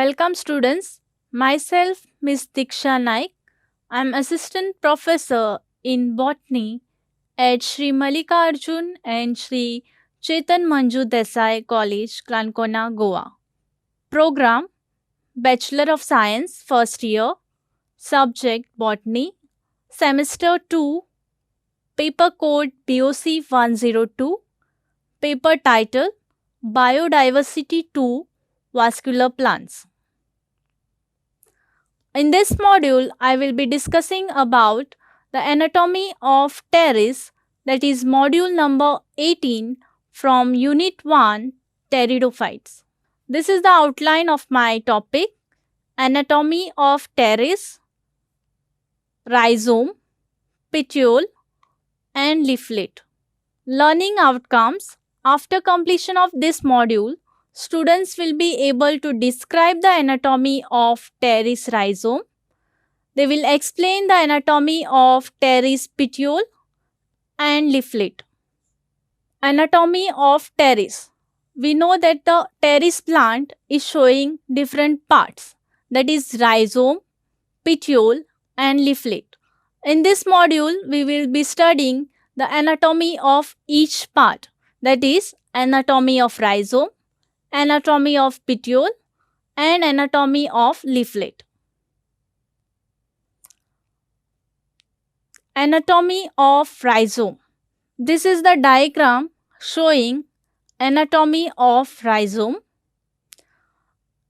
Welcome students. Myself Miss Diksha Naik. I am assistant professor in botany at Sri Mallikarjun and Sri Chetan Manju Desai College, Klankona, Goa. Program Bachelor of Science, first year. Subject Botany. Semester 2. Paper code BOC 102. Paper title Biodiversity 2 Vascular Plants. In this module, I will be discussing about the anatomy of pteris, that is module number 18 from unit 1, pteridophytes. This is the outline of my topic: anatomy of pteris, rhizome, petiole and leaflet. Learning outcomes: after completion of this module, students will be able to describe the anatomy of pteris rhizome. They will explain the anatomy of pteris petiole and leaflet. Anatomy of pteris. We know that the pteris plant is showing different parts, that is rhizome, petiole and leaflet. In this module, we will be studying the anatomy of each part, that is anatomy of rhizome, anatomy of petiole and anatomy of leaflet. Anatomy of rhizome. This is the diagram showing anatomy of rhizome.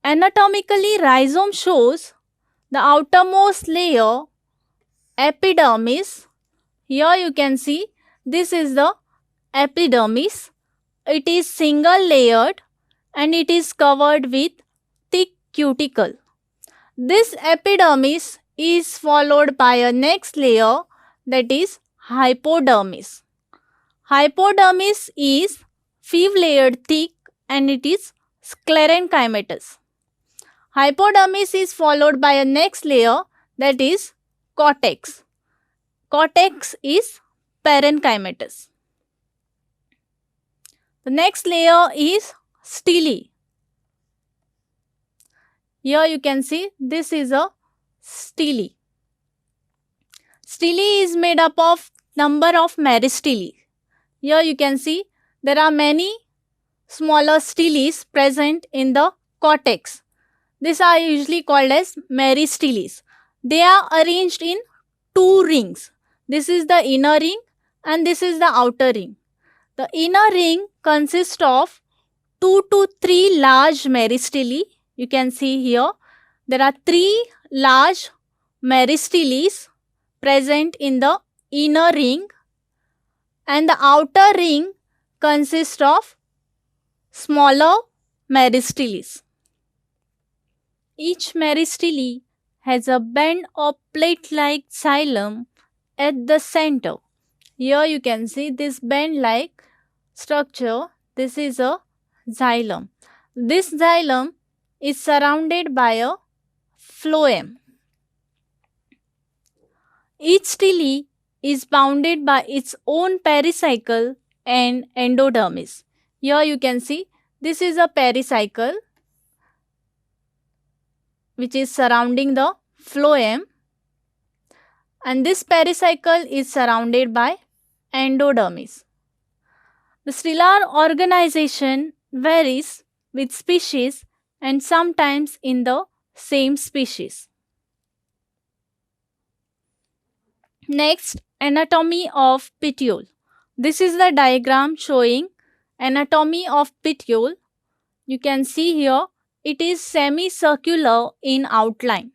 Anatomically, rhizome shows the outermost layer, epidermis. Here you can see this is the epidermis. It is single layered and it is covered with thick cuticle. This epidermis is followed by a next layer, that is hypodermis. Hypodermis is 5-layered thick and it is sclerenchymatous. Hypodermis is followed by a next layer, that is cortex. Cortex is parenchymatous. The next layer is stele. Here you can see this is a stele. Stele is made up of number of meristele. Here you can see there are many smaller steles present in the cortex. These are usually called as meristeles. They are arranged in 2 rings. This is the inner ring and this is the outer ring. The inner ring consists of 2 to 3 large meristele. You can see here there are 3 large meristeles present in the inner ring and the outer ring consists of smaller meristeles. Each meristele has a band or plate-like xylem at the center. Here you can see this band-like structure. This is a xylem. This xylem is surrounded by a phloem. Each stele is bounded by its own pericycle and endodermis. Here you can see this is a pericycle which is surrounding the phloem, and this pericycle is surrounded by endodermis. The stellar organization varies with species and sometimes in the same species. Next, anatomy of petiole. This is the diagram showing anatomy of petiole. You can see here it is semicircular in outline.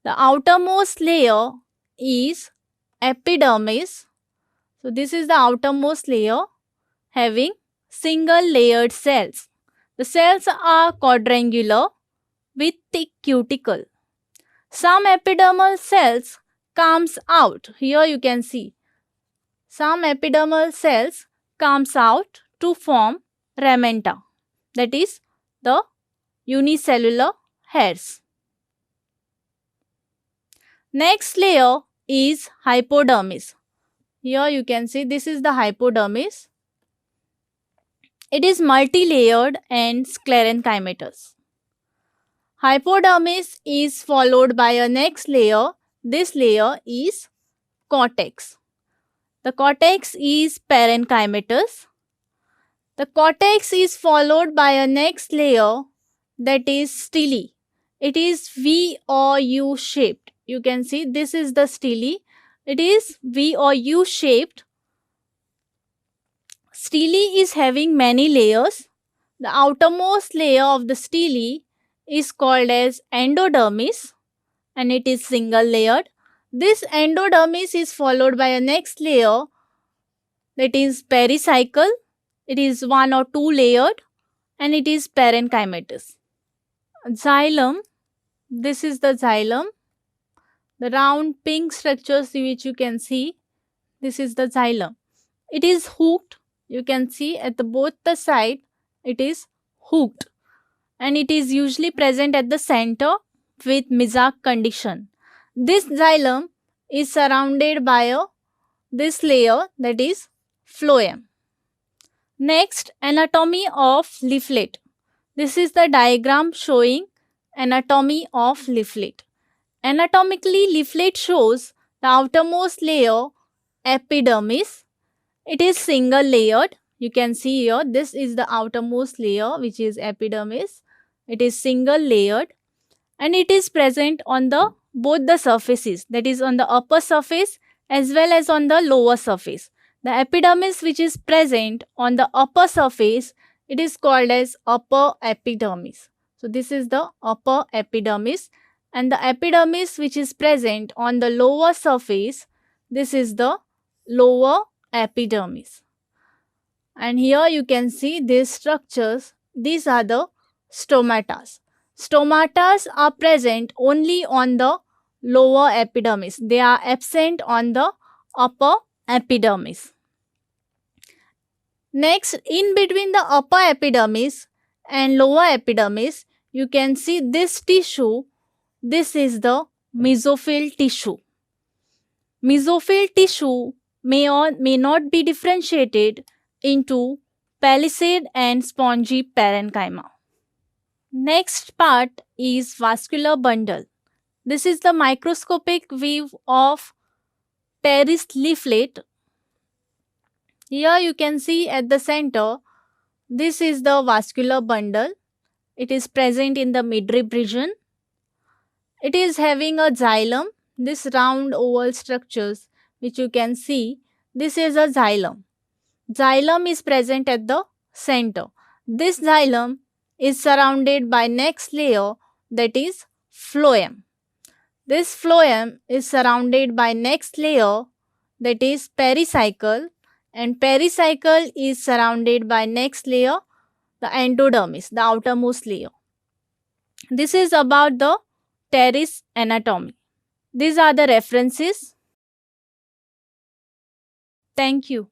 The outermost layer is epidermis. So this is the outermost layer having single layered cells. The cells are quadrangular with thick cuticle. Some epidermal cells comes out. Here you can see some epidermal cells comes out to form ramenta, that is the unicellular hairs. Next layer is hypodermis. Here you can see this is the hypodermis. It is multi-layered and sclerenchymatous. Hypodermis is followed by a next layer. This layer is cortex. The cortex is parenchymatous. The cortex is followed by a next layer, that is stele. It is V or U shaped. You can see this is the stele. It is V or U shaped. Stele is having many layers. The outermost layer of the stele is called as endodermis, and it is single layered. This endodermis is followed by a next layer, that is pericycle. It is one or two layered, and it is parenchymatous. Xylem. This is the xylem. The round pink structures which you can see. This is the xylem. It is hooked. You can see at both the side it is hooked, and it is usually present at the center with Mizak condition. This xylem is surrounded by this layer, that is phloem. Next, anatomy of leaflet. This is the diagram showing anatomy of leaflet. Anatomically, leaflet shows the outermost layer, epidermis. It is single layered. You can see here, this is the outermost layer, which is epidermis. It is single layered, and it is present on the both the surfaces, that is on the upper surface as well as on the lower surface. The epidermis which is present on the upper surface, it is called as upper epidermis. So this is the upper epidermis, and the epidermis which is present on the lower surface, this is the lower epidermis. And here you can see these structures. These are the stomatas. Stomatas are present only on the lower epidermis. They are absent on the upper epidermis. Next, in between the upper epidermis and lower epidermis, you can see this tissue. This is the mesophyll tissue. Mesophyll tissue may or may not be differentiated into palisade and spongy parenchyma. Next part is vascular bundle. This is the microscopic view of teres leaflet. Here you can see at the center, this is the vascular bundle. It is present in the midrib region. It is having a xylem, this round oval structures which you can see. This is a xylem. Xylem is present at the center. This xylem is surrounded by next layer, that is phloem. This phloem is surrounded by next layer, that is pericycle, and pericycle is surrounded by next layer, the endodermis, the outermost layer. This is about the teres anatomy. These are the references. Thank you.